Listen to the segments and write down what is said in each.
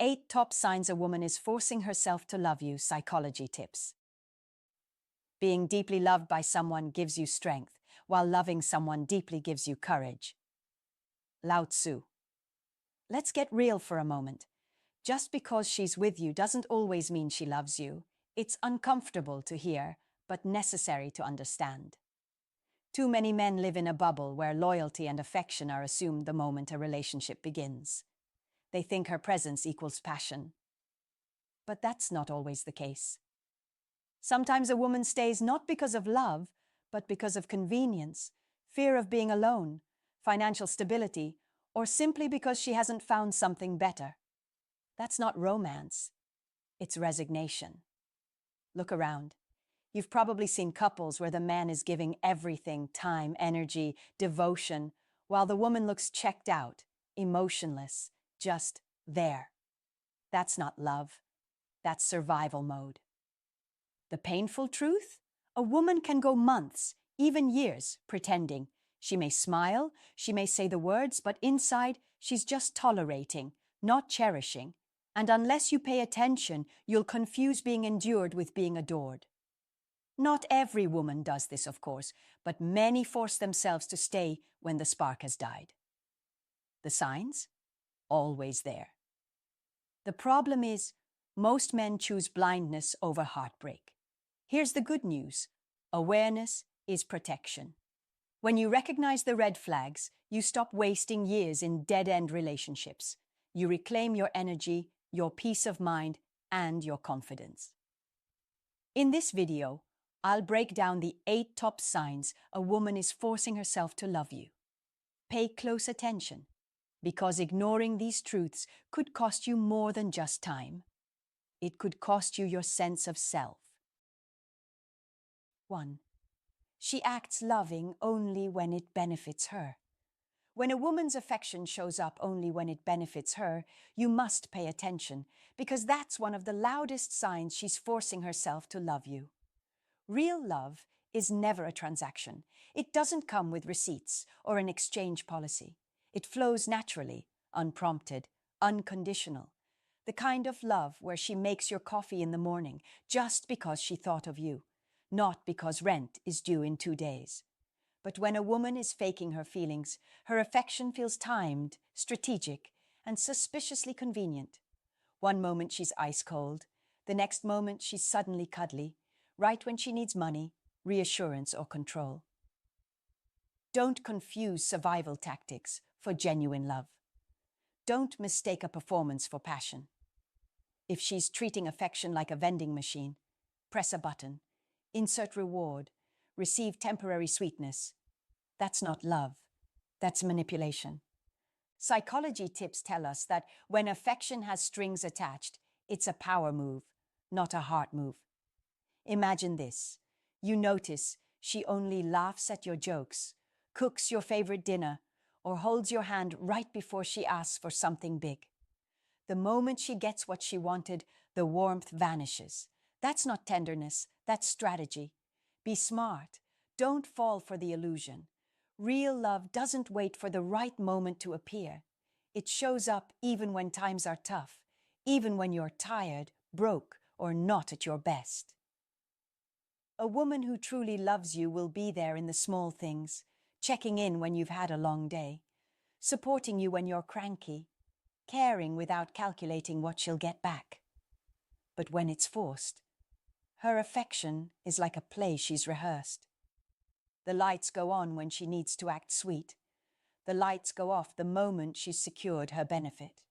8 top signs a woman is forcing herself to love you. Psychology tips. Being deeply loved by someone gives you strength, while loving someone deeply gives you courage. Lao Tzu. Let's get real for a moment. Just because she's with you doesn't always mean she loves you. It's uncomfortable to hear, but necessary to understand. Too many men live in a bubble where loyalty and affection are assumed the moment a relationship begins. They think her presence equals passion. But that's not always the case. Sometimes a woman stays not because of love, but because of convenience, fear of being alone, financial stability, or simply because she hasn't found something better. That's not romance. It's resignation. Look around. You've probably seen couples where the man is giving everything, time, energy, devotion, while the woman looks checked out, emotionless, just there. That's not love. That's survival mode. The painful truth? A woman can go months, even years, pretending. She may smile, she may say the words, but inside, she's just tolerating, not cherishing. And unless you pay attention, you'll confuse being endured with being adored. Not every woman does this, of course, but many force themselves to stay when the spark has died. The signs? Always there. The problem is, most men choose blindness over heartbreak. Here's the good news. Awareness is protection. When you recognize the red flags, you stop wasting years in dead-end relationships. You reclaim your energy, your peace of mind, and your confidence. In this video, I'll break down the 8 top signs a woman is forcing herself to love you. Pay close attention, because ignoring these truths could cost you more than just time. It could cost you your sense of self. 1. She acts loving only when it benefits her. When a woman's affection shows up only when it benefits her, you must pay attention, because that's one of the loudest signs she's forcing herself to love you. Real love is never a transaction. It doesn't come with receipts or an exchange policy. It flows naturally, unprompted, unconditional. The kind of love where she makes your coffee in the morning just because she thought of you, not because rent is due in 2 days. But when a woman is faking her feelings, her affection feels timed, strategic, and suspiciously convenient. One moment she's ice cold, the next moment she's suddenly cuddly, right when she needs money, reassurance, or control. Don't confuse survival tactics for genuine love. Don't mistake a performance for passion. If she's treating affection like a vending machine, press a button, insert reward, receive temporary sweetness. That's not love. That's manipulation. Psychology tips tell us that when affection has strings attached, it's a power move, not a heart move. Imagine this. You notice she only laughs at your jokes, cooks your favorite dinner, or holds your hand right before she asks for something big. The moment she gets what she wanted, the warmth vanishes. That's not tenderness, that's strategy. Be smart. Don't fall for the illusion. Real love doesn't wait for the right moment to appear. It shows up even when times are tough, even when you're tired, broke, or not at your best. A woman who truly loves you will be there in the small things, checking in when you've had a long day, supporting you when you're cranky, caring without calculating what she'll get back. But when it's forced, her affection is like a play she's rehearsed. The lights go on when she needs to act sweet. The lights go off the moment she's secured her benefit.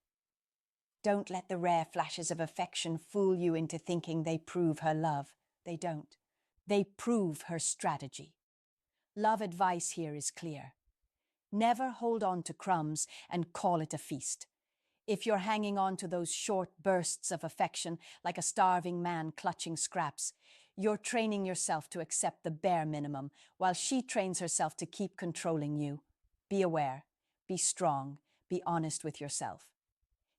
Don't let the rare flashes of affection fool you into thinking they prove her love. They don't. They prove her strategy. Love advice here is clear. Never hold on to crumbs and call it a feast. If you're hanging on to those short bursts of affection like a starving man clutching scraps, you're training yourself to accept the bare minimum while she trains herself to keep controlling you. Be aware, be strong, be honest with yourself.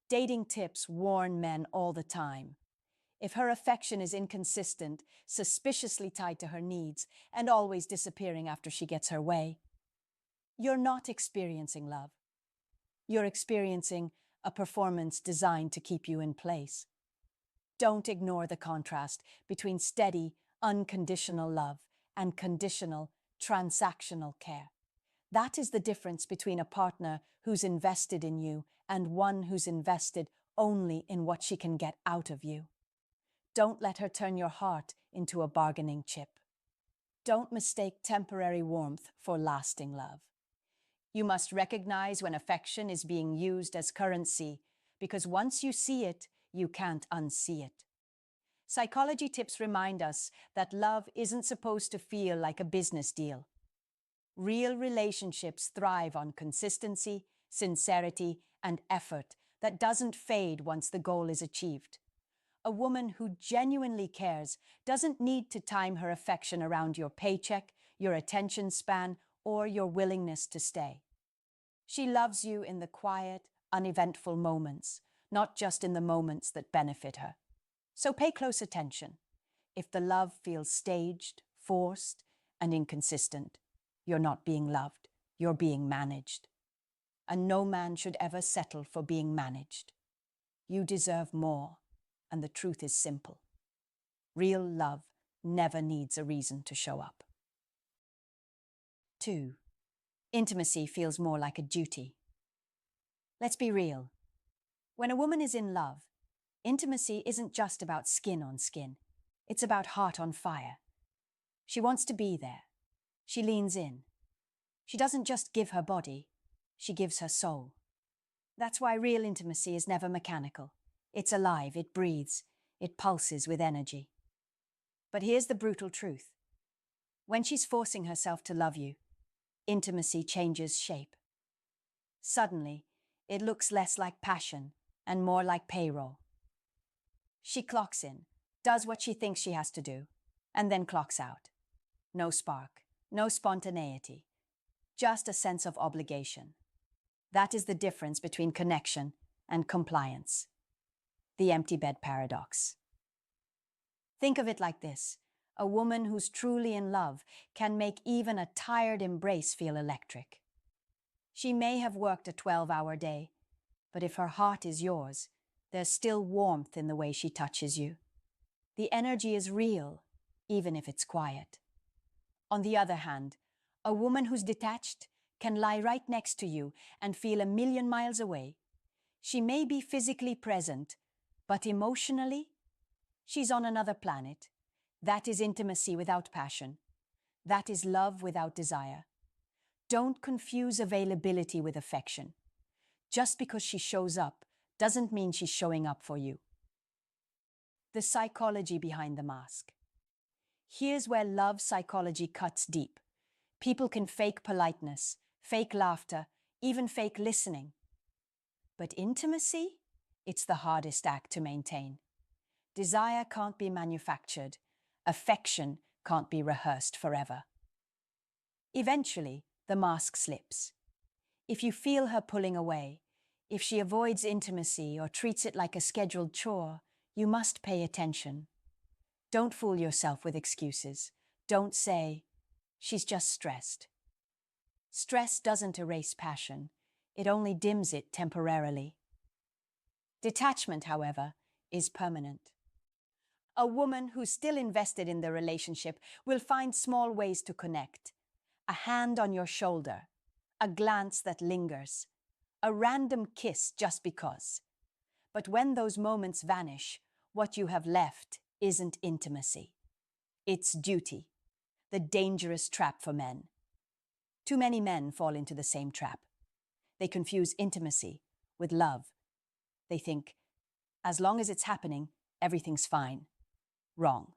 Dating tips warn men all the time. If her affection is inconsistent, suspiciously tied to her needs, and always disappearing after she gets her way, you're not experiencing love. You're experiencing a performance designed to keep you in place. Don't ignore the contrast between steady, unconditional love and conditional, transactional care. That is the difference between a partner who's invested in you and one who's invested only in what she can get out of you. Don't let her turn your heart into a bargaining chip. Don't mistake temporary warmth for lasting love. You must recognize when affection is being used as currency, because once you see it, you can't unsee it. Psychology tips remind us that love isn't supposed to feel like a business deal. Real relationships thrive on consistency, sincerity, and effort that doesn't fade once the goal is achieved. A woman who genuinely cares doesn't need to time her affection around your paycheck, your attention span, or your willingness to stay. She loves you in the quiet, uneventful moments, not just in the moments that benefit her. So pay close attention. If the love feels staged, forced, and inconsistent, you're not being loved, you're being managed. And no man should ever settle for being managed. You deserve more, and the truth is simple. Real love never needs a reason to show up. 2. Intimacy feels more like a duty. Let's be real. When a woman is in love, intimacy isn't just about skin on skin. It's about heart on fire. She wants to be there. She leans in. She doesn't just give her body, she gives her soul. That's why real intimacy is never mechanical. It's alive, it breathes, it pulses with energy. But here's the brutal truth. When she's forcing herself to love you, intimacy changes shape. Suddenly, it looks less like passion and more like payroll. She clocks in, does what she thinks she has to do, and then clocks out. No spark, no spontaneity, just a sense of obligation. That is the difference between connection and compliance. The empty bed paradox. Think of it like this. A woman who's truly in love can make even a tired embrace feel electric. She may have worked a 12-hour day, but if her heart is yours, there's still warmth in the way she touches you. The energy is real, even if it's quiet. On the other hand, a woman who's detached can lie right next to you and feel a million miles away. She may be physically present, but emotionally, she's on another planet. That is intimacy without passion. That is love without desire. Don't confuse availability with affection. Just because she shows up doesn't mean she's showing up for you. The psychology behind the mask. Here's where love psychology cuts deep. People can fake politeness, fake laughter, even fake listening. But intimacy? It's the hardest act to maintain. Desire can't be manufactured. Affection can't be rehearsed forever. Eventually, the mask slips. If you feel her pulling away, if she avoids intimacy or treats it like a scheduled chore, you must pay attention. Don't fool yourself with excuses. Don't say, she's just stressed. Stress doesn't erase passion. It only dims it temporarily. Detachment, however, is permanent. A woman who's still invested in the relationship will find small ways to connect. A hand on your shoulder, a glance that lingers, a random kiss just because. But when those moments vanish, what you have left isn't intimacy. It's duty, the dangerous trap for men. Too many men fall into the same trap. They confuse intimacy with love. They think, as long as it's happening, everything's fine. Wrong.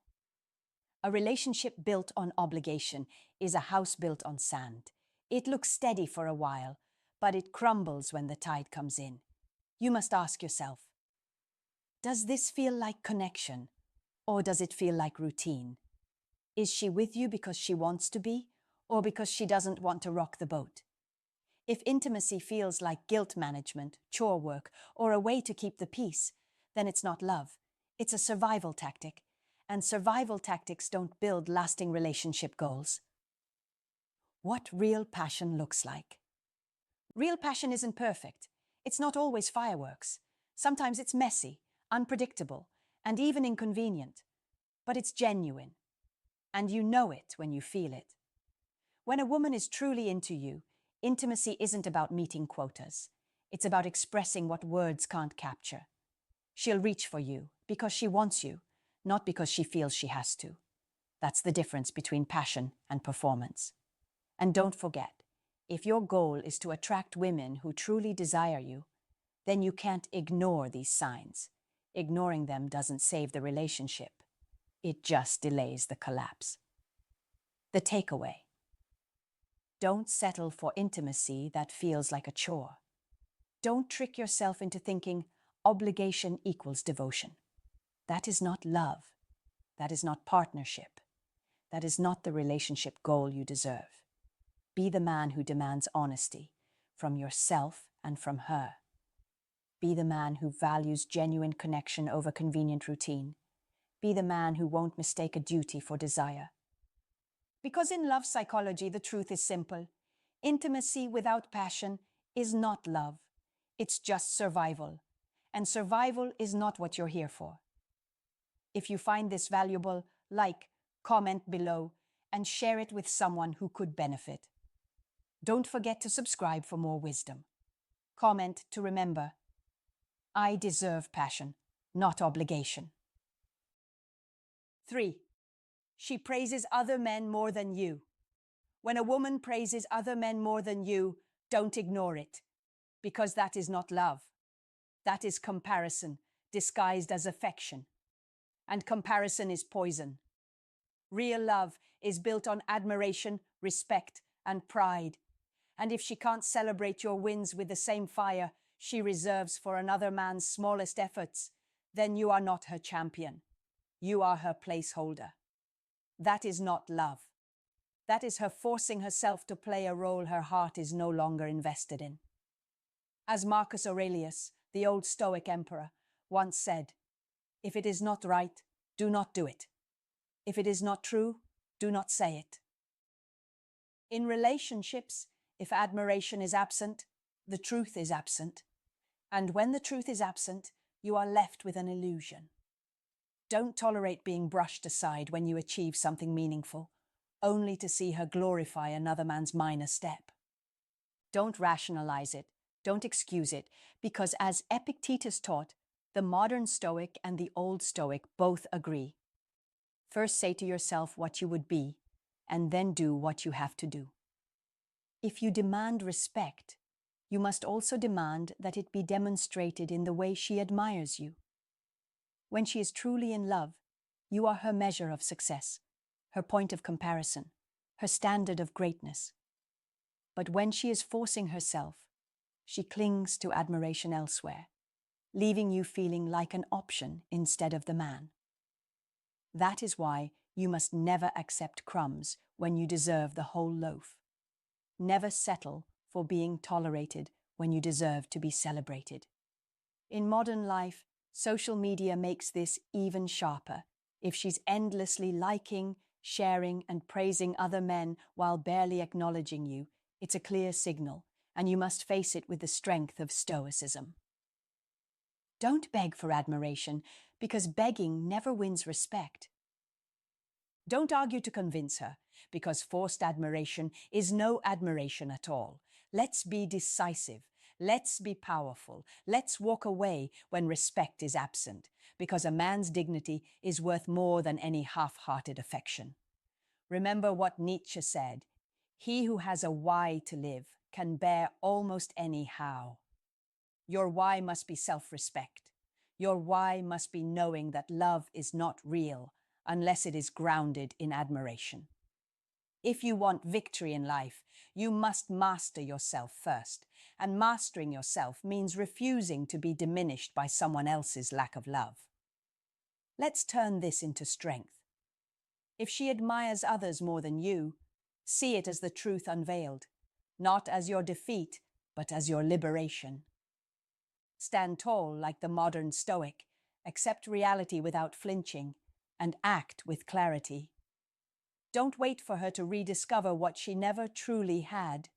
A relationship built on obligation is a house built on sand. It looks steady for a while, but it crumbles when the tide comes in. You must ask yourself, does this feel like connection, or does it feel like routine? Is she with you because she wants to be, or because she doesn't want to rock the boat? If intimacy feels like guilt management, chore work, or a way to keep the peace, then it's not love. It's a survival tactic, and survival tactics don't build lasting relationship goals. What real passion looks like. Real passion isn't perfect. It's not always fireworks. Sometimes it's messy, unpredictable, and even inconvenient. But it's genuine. And you know it when you feel it. When a woman is truly into you, intimacy isn't about meeting quotas. It's about expressing what words can't capture. She'll reach for you because she wants you, not because she feels she has to. That's the difference between passion and performance. And don't forget, if your goal is to attract women who truly desire you, then you can't ignore these signs. Ignoring them doesn't save the relationship. It just delays the collapse. The takeaway: don't settle for intimacy that feels like a chore. Don't trick yourself into thinking obligation equals devotion. That is not love. That is not partnership. That is not the relationship goal you deserve. Be the man who demands honesty from yourself and from her. Be the man who values genuine connection over convenient routine. Be the man who won't mistake a duty for desire. Because in love psychology, the truth is simple. Intimacy without passion is not love. It's just survival. And survival is not what you're here for. If you find this valuable, like, comment below, and share it with someone who could benefit. Don't forget to subscribe for more wisdom. Comment to remember: I deserve passion, not obligation. 3. She praises other men more than you. When a woman praises other men more than you, don't ignore it, because that is not love. That is comparison, disguised as affection. And comparison is poison. Real love is built on admiration, respect, and pride. And if she can't celebrate your wins with the same fire she reserves for another man's smallest efforts, then you are not her champion. You are her placeholder. That is not love. That is her forcing herself to play a role her heart is no longer invested in. As Marcus Aurelius, the old Stoic emperor, once said, "If it is not right, do not do it. If it is not true, do not say it." In relationships, if admiration is absent, the truth is absent. And when the truth is absent, you are left with an illusion. Don't tolerate being brushed aside when you achieve something meaningful, only to see her glorify another man's minor step. Don't rationalize it, don't excuse it, because as Epictetus taught, the modern Stoic and the old Stoic both agree. First say to yourself what you would be, and then do what you have to do. If you demand respect, you must also demand that it be demonstrated in the way she admires you. When she is truly in love, you are her measure of success, her point of comparison, her standard of greatness. But when she is forcing herself, she clings to admiration elsewhere, leaving you feeling like an option instead of the man. That is why you must never accept crumbs when you deserve the whole loaf. Never settle for being tolerated when you deserve to be celebrated. In modern life, social media makes this even sharper. If she's endlessly liking, sharing, and praising other men while barely acknowledging you, it's a clear signal, and you must face it with the strength of stoicism. Don't beg for admiration, because begging never wins respect. Don't argue to convince her, because forced admiration is no admiration at all. Let's be decisive. Let's be powerful. Let's walk away when respect is absent, because a man's dignity is worth more than any half-hearted affection. Remember what Nietzsche said: "He who has a why to live can bear almost any how." Your why must be self-respect. Your why must be knowing that love is not real unless it is grounded in admiration. If you want victory in life, you must master yourself first. And mastering yourself means refusing to be diminished by someone else's lack of love. Let's turn this into strength. If she admires others more than you, see it as the truth unveiled, not as your defeat, but as your liberation. Stand tall like the modern Stoic, accept reality without flinching, and act with clarity. Don't wait for her to rediscover what she never truly had.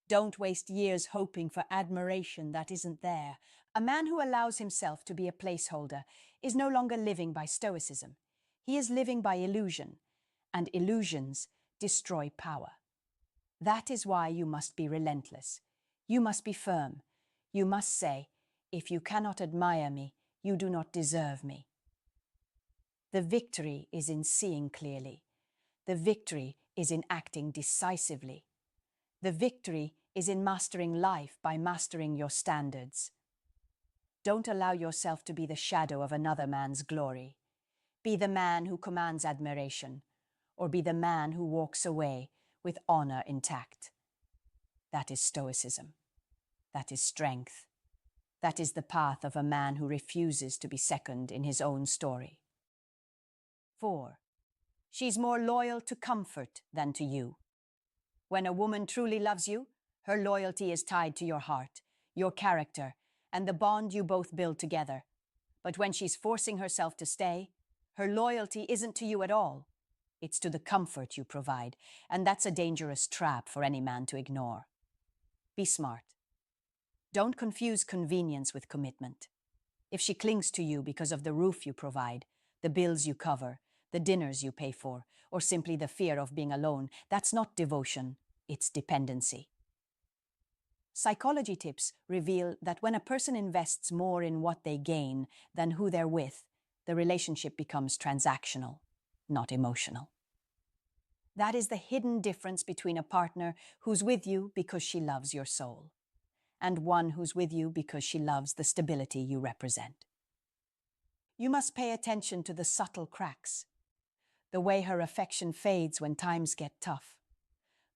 Don't waste years hoping for admiration that isn't there. A man who allows himself to be a placeholder is no longer living by stoicism. He is living by illusion, and illusions destroy power. That is why you must be relentless. You must be firm. You must say, if you cannot admire me, you do not deserve me. The victory is in seeing clearly. The victory is in acting decisively. The victory is in mastering life by mastering your standards. Don't allow yourself to be the shadow of another man's glory. Be the man who commands admiration, or be the man who walks away with honor intact. That is stoicism. That is strength. That is the path of a man who refuses to be second in his own story. 4. She's more loyal to comfort than to you. When a woman truly loves you, her loyalty is tied to your heart, your character, and the bond you both build together. But when she's forcing herself to stay, her loyalty isn't to you at all. It's to the comfort you provide, and that's a dangerous trap for any man to ignore. Be smart. Don't confuse convenience with commitment. If she clings to you because of the roof you provide, the bills you cover, the dinners you pay for, or simply the fear of being alone, that's not devotion, it's dependency. Psychology tips reveal that when a person invests more in what they gain than who they're with, the relationship becomes transactional, not emotional. That is the hidden difference between a partner who's with you because she loves your soul, and one who's with you because she loves the stability you represent. You must pay attention to the subtle cracks, the way her affection fades when times get tough,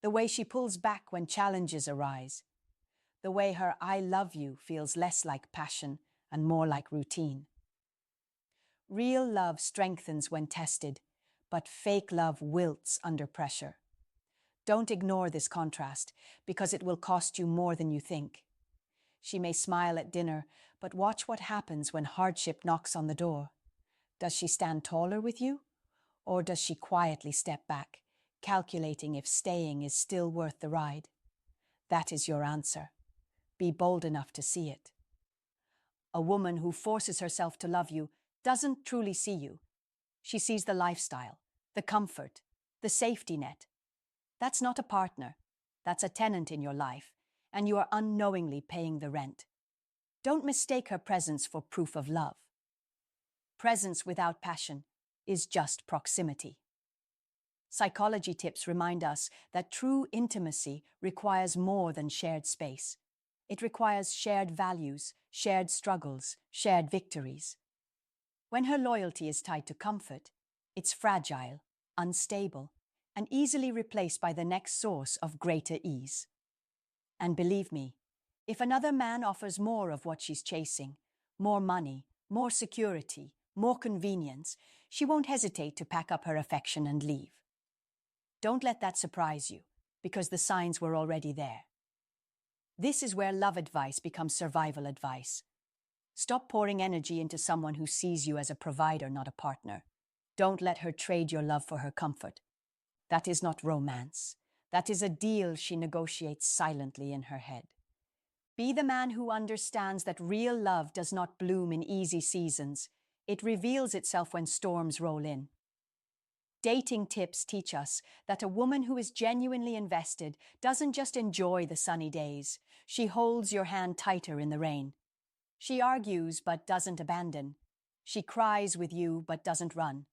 the way she pulls back when challenges arise, the way her "I love you" feels less like passion and more like routine. Real love strengthens when tested, but fake love wilts under pressure. Don't ignore this contrast, because it will cost you more than you think. She may smile at dinner, but watch what happens when hardship knocks on the door. Does she stand taller with you? Or does she quietly step back, calculating if staying is still worth the ride? That is your answer. Be bold enough to see it. A woman who forces herself to love you doesn't truly see you. She sees the lifestyle, the comfort, the safety net. That's not a partner. That's a tenant in your life, and you are unknowingly paying the rent. Don't mistake her presence for proof of love. Presence without passion is just proximity. Psychology tips remind us that true intimacy requires more than shared space. It requires shared values, shared struggles, shared victories. When her loyalty is tied to comfort, it's fragile, unstable, and easily replaced by the next source of greater ease. And believe me, if another man offers more of what she's chasing, more money, more security, more convenience, she won't hesitate to pack up her affection and leave. Don't let that surprise you, because the signs were already there. This is where love advice becomes survival advice. Stop pouring energy into someone who sees you as a provider, not a partner. Don't let her trade your love for her comfort. That is not romance. That is a deal she negotiates silently in her head. Be the man who understands that real love does not bloom in easy seasons. It reveals itself when storms roll in. Dating tips teach us that a woman who is genuinely invested doesn't just enjoy the sunny days. She holds your hand tighter in the rain. She argues but doesn't abandon. She cries with you but doesn't run.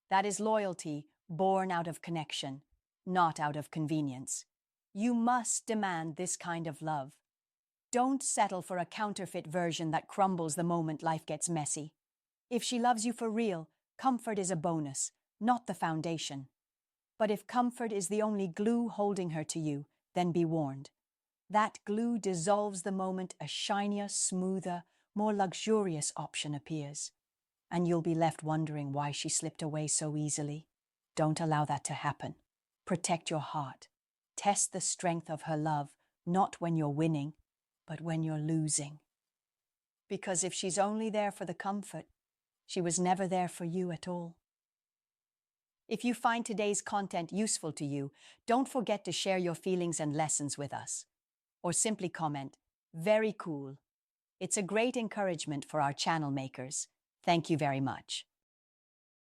That is loyalty born out of connection, not out of convenience. You must demand this kind of love. Don't settle for a counterfeit version that crumbles the moment life gets messy. If she loves you for real, comfort is a bonus, not the foundation. But if comfort is the only glue holding her to you, then be warned. That glue dissolves the moment a shinier, smoother, more luxurious option appears. And you'll be left wondering why she slipped away so easily. Don't allow that to happen. Protect your heart. Test the strength of her love, not when you're winning, but when you're losing. Because if she's only there for the comfort, she was never there for you at all. If you find today's content useful to you, don't forget to share your feelings and lessons with us. or simply comment, "Very cool." It's a great encouragement for our channel makers. Thank you very much.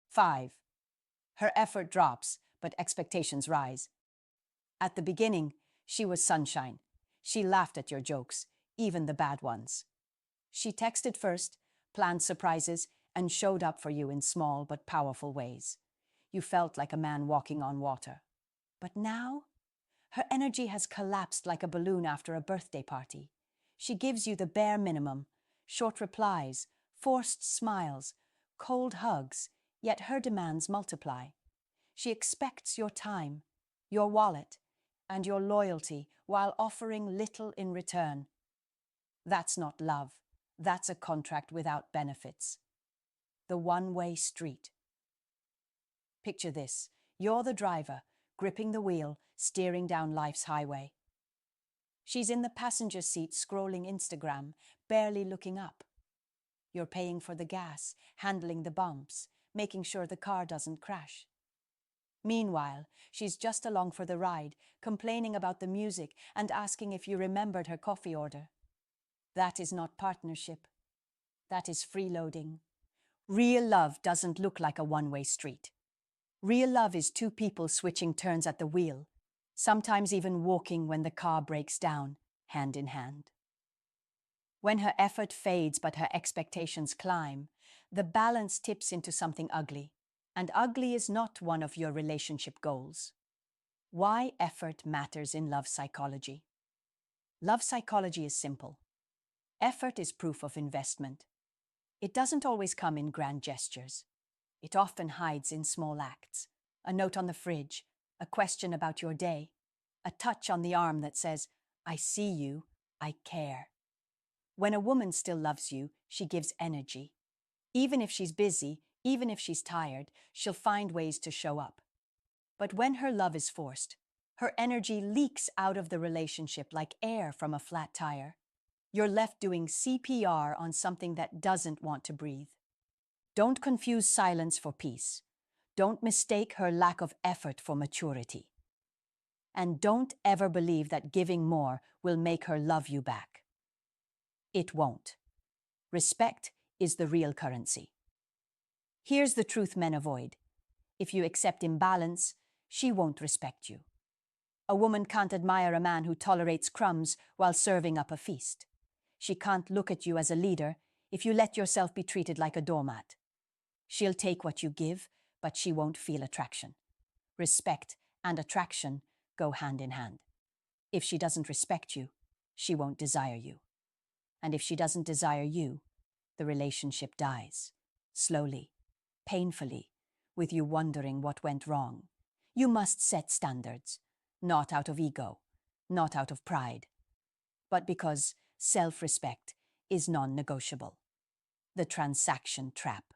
5. Her effort drops, but expectations rise. At the beginning, she was sunshine. She laughed at your jokes, even the bad ones. She texted first, planned surprises, and showed up for you in small but powerful ways. You felt like a man walking on water. But now, her energy has collapsed like a balloon after a birthday party. She gives you the bare minimum: short replies, forced smiles, cold hugs, yet her demands multiply. She expects your time, your wallet, and your loyalty while offering little in return. That's not love. That's a contract without benefits. The one-way street. Picture this. You're the driver, gripping the wheel, steering down life's highway. She's in the passenger seat scrolling Instagram, barely looking up. You're paying for the gas, handling the bumps, making sure the car doesn't crash. Meanwhile, she's just along for the ride, complaining about the music and asking if you remembered her coffee order. That is not partnership. That is freeloading. Real love doesn't look like a one-way street. Real love is two people switching turns at the wheel, sometimes even walking when the car breaks down, hand in hand. When her effort fades but her expectations climb, the balance tips into something ugly. And ugly is not one of your relationship goals. Why effort matters in love psychology. Love psychology is simple. Effort is proof of investment. It doesn't always come in grand gestures. It often hides in small acts. A note on the fridge, a question about your day, a touch on the arm that says, "I see you, I care." When a woman still loves you, she gives energy. Even if she's busy, even if she's tired, she'll find ways to show up. But when her love is forced, her energy leaks out of the relationship like air from a flat tire. You're left doing CPR on something that doesn't want to breathe. Don't confuse silence for peace. Don't mistake her lack of effort for maturity. And don't ever believe that giving more will make her love you back. It won't. Respect is the real currency. Here's the truth men avoid. If you accept imbalance, she won't respect you. A woman can't admire a man who tolerates crumbs while serving up a feast. She can't look at you as a leader if you let yourself be treated like a doormat. She'll take what you give, but she won't feel attraction. Respect and attraction go hand in hand. If she doesn't respect you, she won't desire you. And if she doesn't desire you, the relationship dies. Slowly, painfully, with you wondering what went wrong. You must set standards, not out of ego, not out of pride, but because self-respect is non-negotiable. The transaction trap.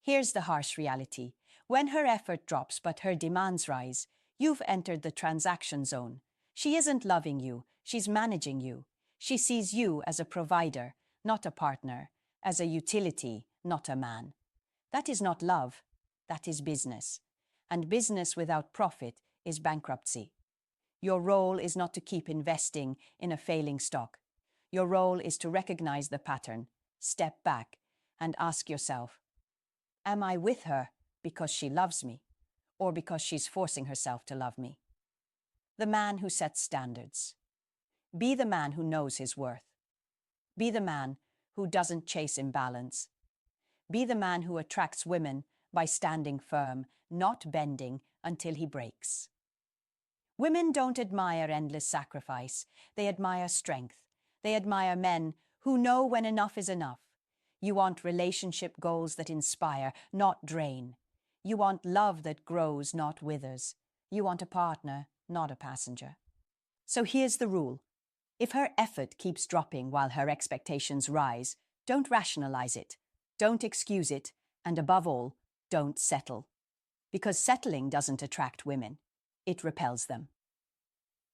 Here's the harsh reality. When her effort drops but her demands rise, you've entered the transaction zone. She isn't loving you, she's managing you. She sees you as a provider, not a partner, as a utility, not a man. That is not love, that is business. And business without profit is bankruptcy. Your role is not to keep investing in a failing stock. Your role is to recognize the pattern, step back, and ask yourself, am I with her because she loves me, or because she's forcing herself to love me? The man who sets standards. Be the man who knows his worth. Be the man who doesn't chase imbalance. Be the man who attracts women by standing firm, not bending until he breaks. Women don't admire endless sacrifice. They admire strength. They admire men who know when enough is enough. You want relationship goals that inspire, not drain. You want love that grows, not withers. You want a partner, not a passenger. So here's the rule. If her effort keeps dropping while her expectations rise, don't rationalize it. Don't excuse it. And above all, don't settle. Because settling doesn't attract women. It repels them.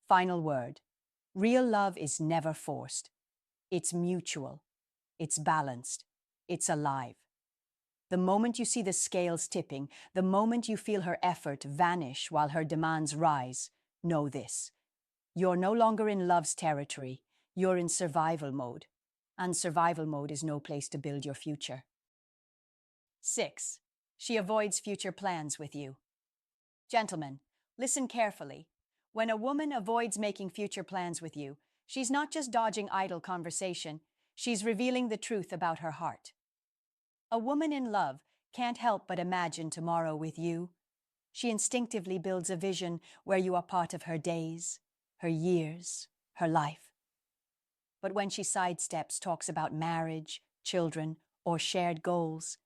Final word. Real love is never forced. It's mutual. It's balanced. It's alive. The moment you see the scales tipping, the moment you feel her effort vanish while her demands rise, know this. You're no longer in love's territory. You're in survival mode. And survival mode is no place to build your future. 6. She avoids future plans with you. Gentlemen, listen carefully. When a woman avoids making future plans with you, she's not just dodging idle conversation, she's revealing the truth about her heart. A woman in love can't help but imagine tomorrow with you. She instinctively builds a vision where you are part of her days, her years, her life. But when she sidesteps talks about marriage, children, or shared goals,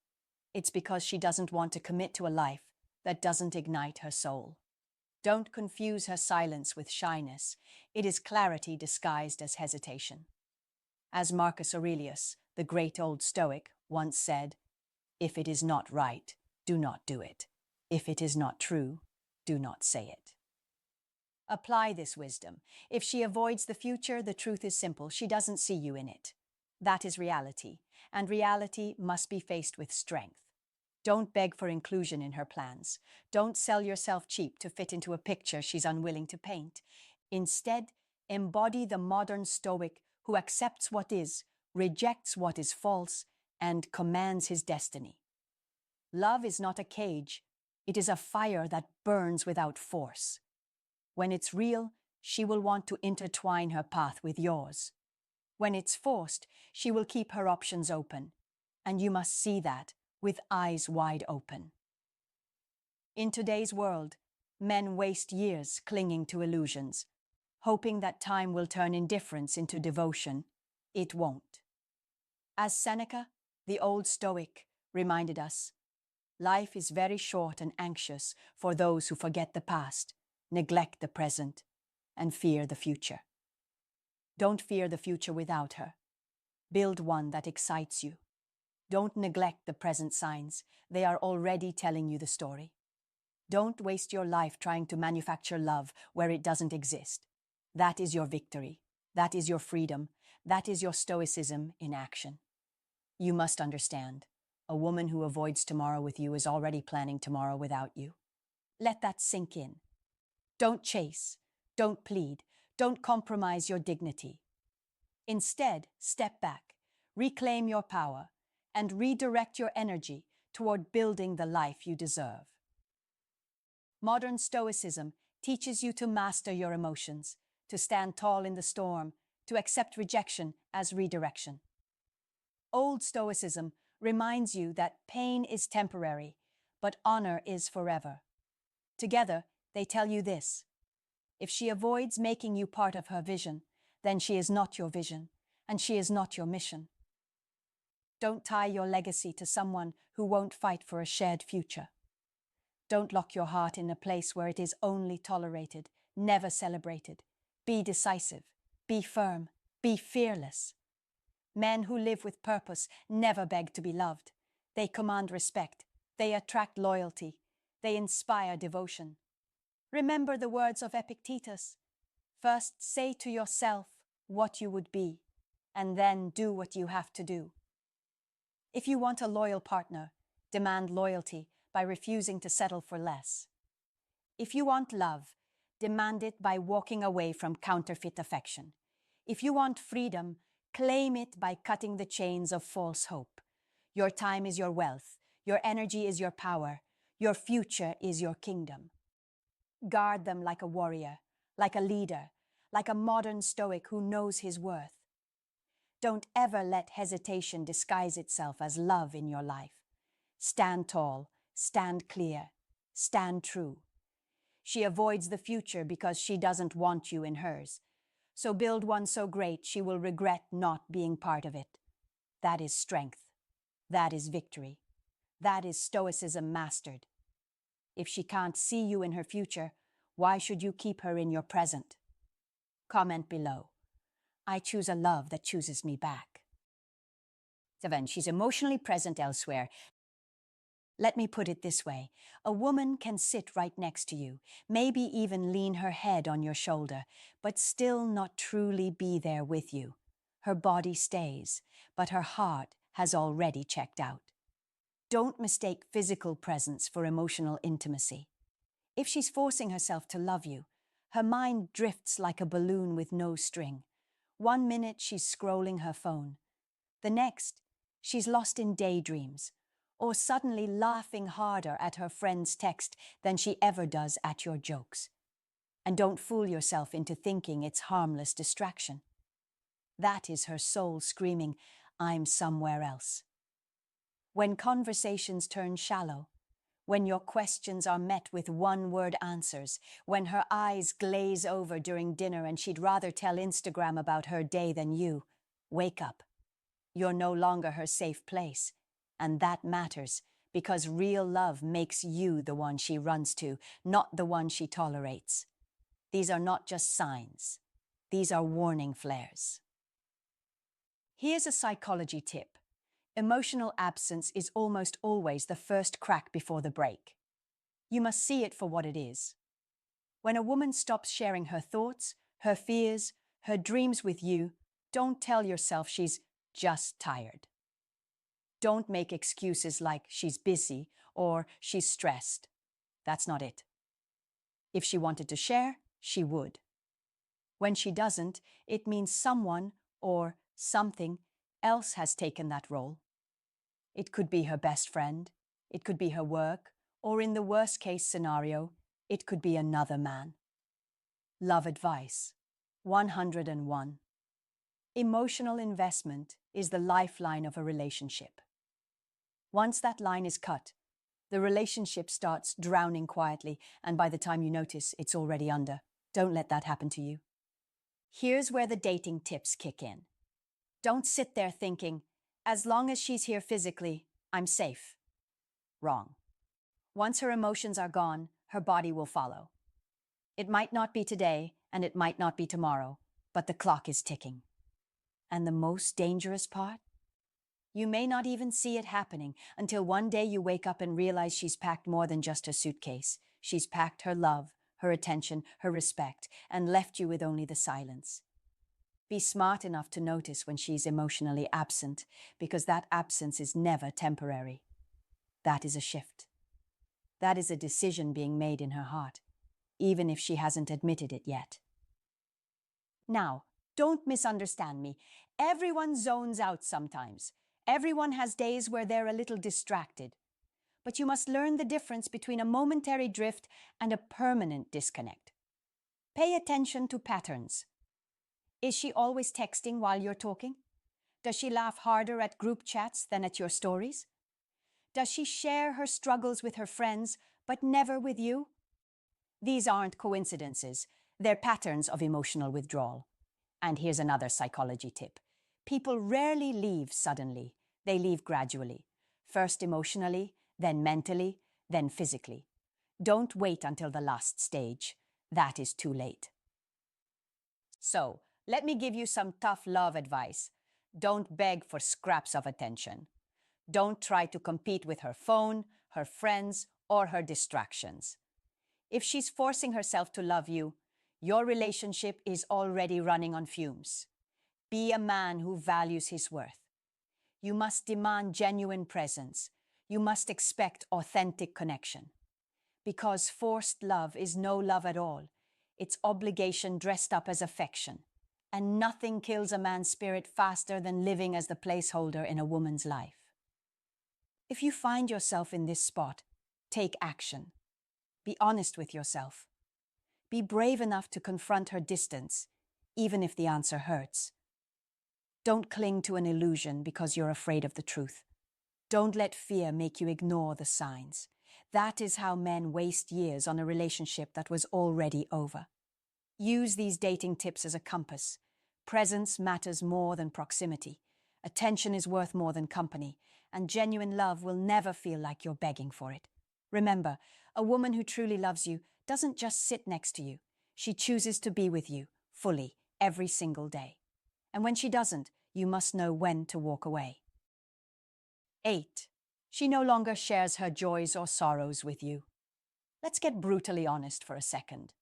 it's because she doesn't want to commit to a life that doesn't ignite her soul. Don't confuse her silence with shyness. It is clarity disguised as hesitation. As Marcus Aurelius, the great old Stoic, once said, "If it is not right, do not do it. If it is not true, do not say it." Apply this wisdom. If she avoids the future, the truth is simple. She doesn't see you in it. That is reality, and reality must be faced with strength. Don't beg for inclusion in her plans. Don't sell yourself cheap to fit into a picture she's unwilling to paint. Instead, embody the modern Stoic who accepts what is, rejects what is false, and commands his destiny. Love is not a cage. It is a fire that burns without force. When it's real, she will want to intertwine her path with yours. When it's forced, she will keep her options open. And you must see that with eyes wide open. In today's world, men waste years clinging to illusions, hoping that time will turn indifference into devotion. It won't. As Seneca, the old Stoic, reminded us, life is very short and anxious for those who forget the past, neglect the present, and fear the future. Don't fear the future without her. Build one that excites you. Don't neglect the present signs. They are already telling you the story. Don't waste your life trying to manufacture love where it doesn't exist. That is your victory. That is your freedom. That is your stoicism in action. You must understand, a woman who avoids tomorrow with you is already planning tomorrow without you. Let that sink in. Don't chase. Don't plead. Don't compromise your dignity. Instead, step back, reclaim your power, and redirect your energy toward building the life you deserve. Modern Stoicism teaches you to master your emotions, to stand tall in the storm, to accept rejection as redirection. Old Stoicism reminds you that pain is temporary, but honor is forever. Together, they tell you this: if she avoids making you part of her vision, then she is not your vision, and she is not your mission. Don't tie your legacy to someone who won't fight for a shared future. Don't lock your heart in a place where it is only tolerated, never celebrated. Be decisive, be firm, be fearless. Men who live with purpose never beg to be loved. They command respect, they attract loyalty, they inspire devotion. Remember the words of Epictetus. First say to yourself what you would be, and then do what you have to do. If you want a loyal partner, demand loyalty by refusing to settle for less. If you want love, demand it by walking away from counterfeit affection. If you want freedom, claim it by cutting the chains of false hope. Your time is your wealth. Your energy is your power. Your future is your kingdom. Guard them like a warrior, like a leader, like a modern Stoic who knows his worth. Don't ever let hesitation disguise itself as love in your life. Stand tall, stand clear, stand true. She avoids the future because she doesn't want you in hers. So build one so great she will regret not being part of it. That is strength. That is victory. That is Stoicism mastered. If she can't see you in her future, why should you keep her in your present? Comment below. I choose a love that chooses me back. 7. She's emotionally present elsewhere. Let me put it this way. A woman can sit right next to you, maybe even lean her head on your shoulder, but still not truly be there with you. Her body stays, but her heart has already checked out. Don't mistake physical presence for emotional intimacy. If she's forcing herself to love you, Her mind drifts like a balloon with no string. One minute she's scrolling her phone. The next, she's lost in daydreams, or suddenly laughing harder at her friend's text than she ever does at your jokes. And don't fool yourself into thinking it's harmless distraction. That is her soul screaming, "I'm somewhere else." When conversations turn shallow, when your questions are met with one-word answers, when her eyes glaze over during dinner and she'd rather tell Instagram about her day than you, wake up. You're no longer her safe place, and that matters because real love makes you the one she runs to, not the one she tolerates. These are not just signs. These are warning flares. Here's a psychology tip. Emotional absence is almost always the first crack before the break. You must see it for what it is. When a woman stops sharing her thoughts, her fears, her dreams with you, don't tell yourself she's just tired. Don't make excuses like she's busy or she's stressed. That's not it. If she wanted to share, she would. When she doesn't, it means someone or something else has taken that role. It could be her best friend, it could be her work, or in the worst case scenario, it could be another man. Love advice. 101. Emotional investment is the lifeline of a relationship. Once that line is cut, the relationship starts drowning quietly, and by the time you notice, it's already under. Don't let that happen to you. Here's where the dating tips kick in. Don't sit there thinking, as long as she's here physically, I'm safe. Wrong. Once her emotions are gone, her body will follow. It might not be today, and it might not be tomorrow, but the clock is ticking. And the most dangerous part? You may not even see it happening until one day you wake up and realize she's packed more than just her suitcase. She's packed her love, her attention, her respect, and left you with only the silence. Be smart enough to notice when she's emotionally absent, because that absence is never temporary. That is a shift. That is a decision being made in her heart, even if she hasn't admitted it yet. Now, don't misunderstand me. Everyone zones out sometimes. Everyone has days where they're a little distracted. But you must learn the difference between a momentary drift and a permanent disconnect. Pay attention to patterns. Is she always texting while you're talking? Does she laugh harder at group chats than at your stories? Does she share her struggles with her friends, but never with you? These aren't coincidences. They're patterns of emotional withdrawal. And here's another psychology tip. People rarely leave suddenly. They leave gradually. First emotionally, then mentally, then physically. Don't wait until the last stage. That is too late. So, let me give you some tough love advice. Don't beg for scraps of attention. Don't try to compete with her phone, her friends, or her distractions. If she's forcing herself to love you, your relationship is already running on fumes. Be a man who values his worth. You must demand genuine presence. You must expect authentic connection. Because forced love is no love at all. It's obligation dressed up as affection. And nothing kills a man's spirit faster than living as the placeholder in a woman's life. If you find yourself in this spot, take action. Be honest with yourself. Be brave enough to confront her distance, even if the answer hurts. Don't cling to an illusion because you're afraid of the truth. Don't let fear make you ignore the signs. That is how men waste years on a relationship that was already over. Use these dating tips as a compass. Presence matters more than proximity. Attention is worth more than company, and genuine love will never feel like you're begging for it. Remember, a woman who truly loves you doesn't just sit next to you. She chooses to be with you, fully, every single day. And when she doesn't, you must know when to walk away. 8. She no longer shares her joys or sorrows with you. Let's get brutally honest for a second.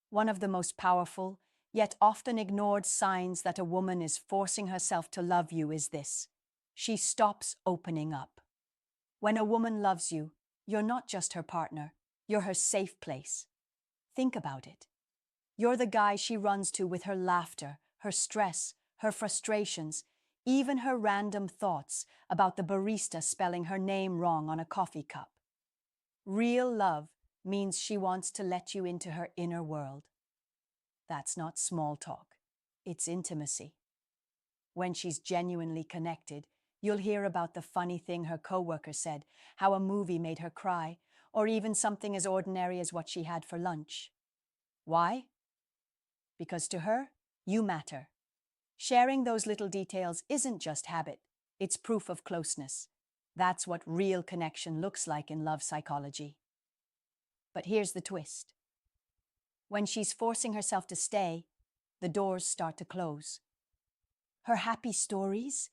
One of the most powerful, yet often ignored signs that a woman is forcing herself to love you is this: she stops opening up. When a woman loves you, you're not just her partner, you're her safe place. Think about it. You're the guy she runs to with her laughter, her stress, her frustrations, even her random thoughts about the barista spelling her name wrong on a coffee cup. Real love means she wants to let you into her inner world. That's not small talk. It's intimacy. When she's genuinely connected, you'll hear about the funny thing her coworker said, how a movie made her cry, or even something as ordinary as what she had for lunch. Why? Because to her, you matter. Sharing those little details isn't just habit, it's proof of closeness. That's what real connection looks like in love psychology. But here's the twist. When she's forcing herself to stay, the doors start to close. Her happy stories?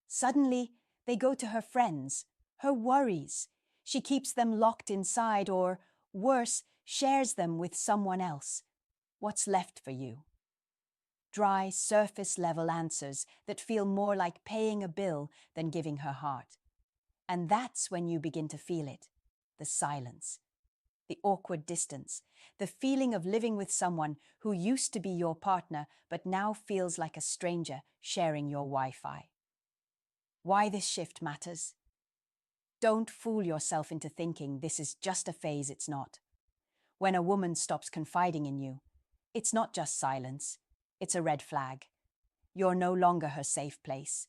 Suddenly, they go to her friends, her worries. She keeps them locked inside or, worse, shares them with someone else. What's left for you? Dry, surface-level answers that feel more like paying a bill than giving her heart. And that's when you begin to feel it. The silence, the awkward distance, the feeling of living with someone who used to be your partner but now feels like a stranger sharing your Wi-Fi. Why this shift matters? Don't fool yourself into thinking this is just a phase. It's not. When a woman stops confiding in you, it's not just silence, it's a red flag. You're no longer her safe place.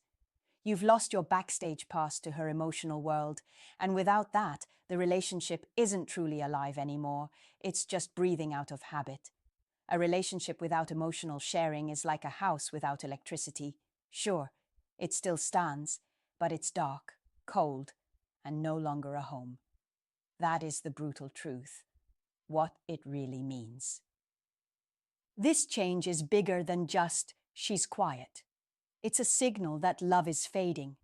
You've lost your backstage pass to her emotional world, and without that, the relationship isn't truly alive anymore. It's just breathing out of habit. A relationship without emotional sharing is like a house without electricity. Sure, it still stands, but it's dark, cold, and no longer a home. That is the brutal truth, what it really means. This change is bigger than just, she's quiet. It's a signal that love is fading.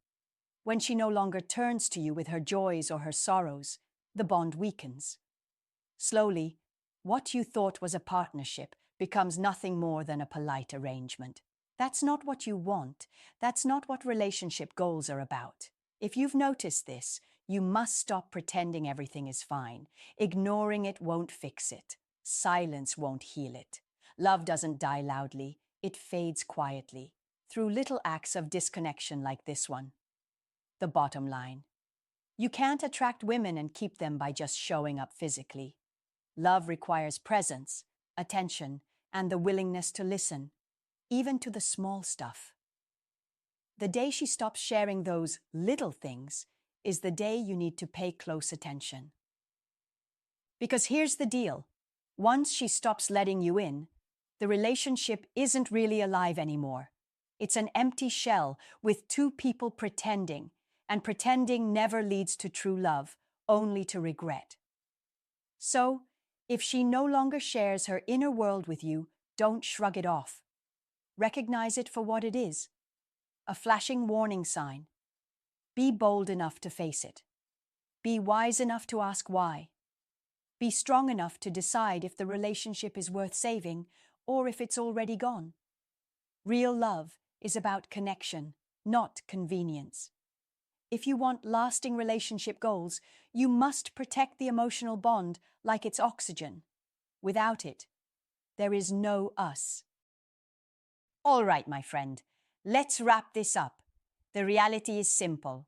When she no longer turns to you with her joys or her sorrows, the bond weakens. Slowly, what you thought was a partnership becomes nothing more than a polite arrangement. That's not what you want. That's not what relationship goals are about. If you've noticed this, you must stop pretending everything is fine. Ignoring it won't fix it. Silence won't heal it. Love doesn't die loudly. It fades quietly, through little acts of disconnection like this one. The bottom line. You can't attract women and keep them by just showing up physically. Love requires presence, attention, and the willingness to listen, even to the small stuff. The day she stops sharing those little things is the day you need to pay close attention. Because here's the deal. Once she stops letting you in, the relationship isn't really alive anymore. It's an empty shell with two people pretending, and pretending never leads to true love, only to regret. So, if she no longer shares her inner world with you, don't shrug it off. Recognize it for what it is, a flashing warning sign. Be bold enough to face it. Be wise enough to ask why. Be strong enough to decide if the relationship is worth saving or if it's already gone. Real love is about connection, not convenience. If you want lasting relationship goals, you must protect the emotional bond like it's oxygen. Without it, there is no us. All right, my friend, let's wrap this up. The reality is simple.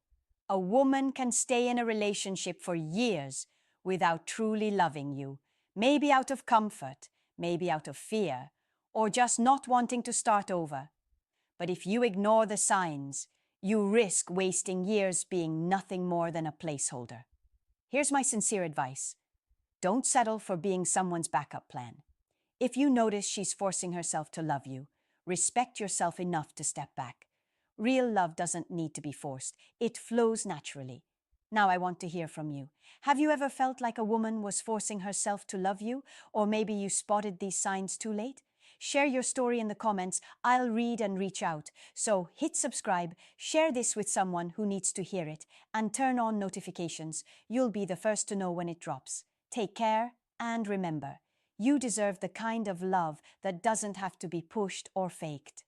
A woman can stay in a relationship for years without truly loving you, maybe out of comfort, maybe out of fear, or just not wanting to start over. But if you ignore the signs, you risk wasting years being nothing more than a placeholder. Here's my sincere advice. Don't settle for being someone's backup plan. If you notice she's forcing herself to love you, respect yourself enough to step back. Real love doesn't need to be forced. It flows naturally. Now I want to hear from you. Have you ever felt like a woman was forcing herself to love you? Or maybe you spotted these signs too late? Share your story in the comments. I'll read and reach out. So hit subscribe, share this with someone who needs to hear it, and turn on notifications. You'll be the first to know when it drops. Take care, and remember, you deserve the kind of love that doesn't have to be pushed or faked.